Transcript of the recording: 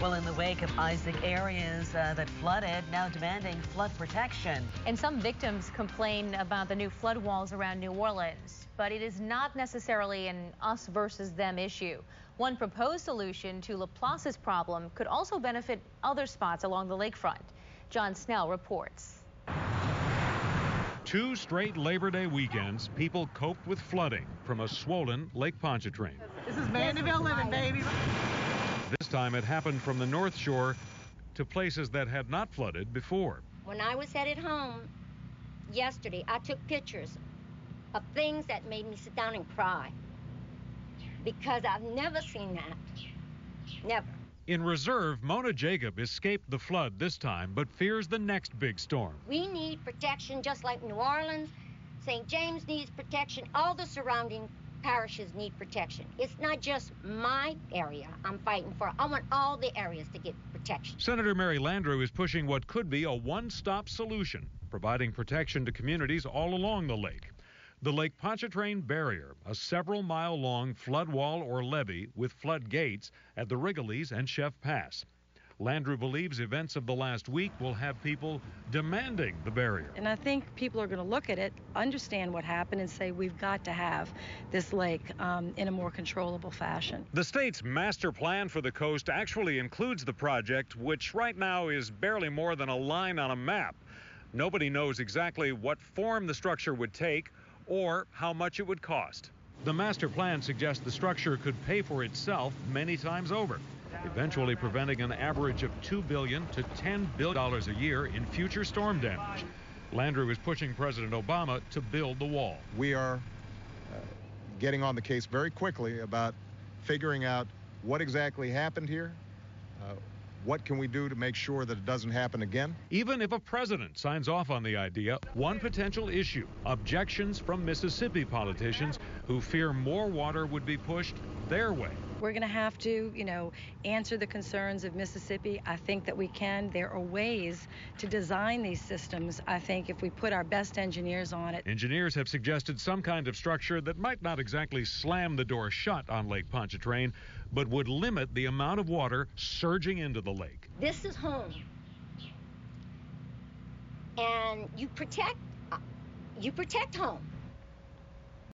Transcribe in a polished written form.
Well, in the wake of Isaac, areas that flooded now demanding flood protection. And some victims complain about the new flood walls around New Orleans, but it is not necessarily an us versus them issue. One proposed solution to Laplace's problem could also benefit other spots along the lakefront. John Snell reports. 2 straight Labor Day weekends, people coped with flooding from a swollen Lake Pontchartrain. This is Mandeville living, baby. This time it happened from the North Shore to places that had not flooded before. When I was headed home yesterday, I took pictures of things that made me sit down and cry because I've never seen that. Never. In reserve, Mona Jacob escaped the flood this time, but fears the next big storm. We need protection just like New Orleans. St. James needs protection. All the surrounding parishes need protection. It's not just my area I'm fighting for. I want all the areas to get protection. Senator Mary Landrieu is pushing what could be a one-stop solution, providing protection to communities all along the lake. The Lake Pontchartrain Barrier, a several-mile-long flood wall or levee with flood gates at the Wrigley's and Chef Pass. Landrieu believes events of the last week will have people demanding the barrier. And I think people are going to look at it, understand what happened, and say we've got to have this lake in a more controllable fashion. The state's master plan for the coast actually includes the project, which right now is barely more than a line on a map. Nobody knows exactly what form the structure would take or how much it would cost. The master plan suggests the structure could pay for itself many times over, eventually preventing an average of $2 billion to $10 billion a year in future storm damage. Landrieu is pushing President Obama to build the wall. We are getting on the case very quickly about figuring out what exactly happened here. What can we do to make sure that it doesn't happen again? Even if a president signs off on the idea, one potential issue, objections from Mississippi politicians who fear more water would be pushed their way. We're going to have to, answer the concerns of Mississippi. I think that we can. There are ways to design these systems, I think, if we put our best engineers on it. Engineers have suggested some kind of structure that might not exactly slam the door shut on Lake Pontchartrain, but would limit the amount of water surging into the lake. This is home. And you protect home.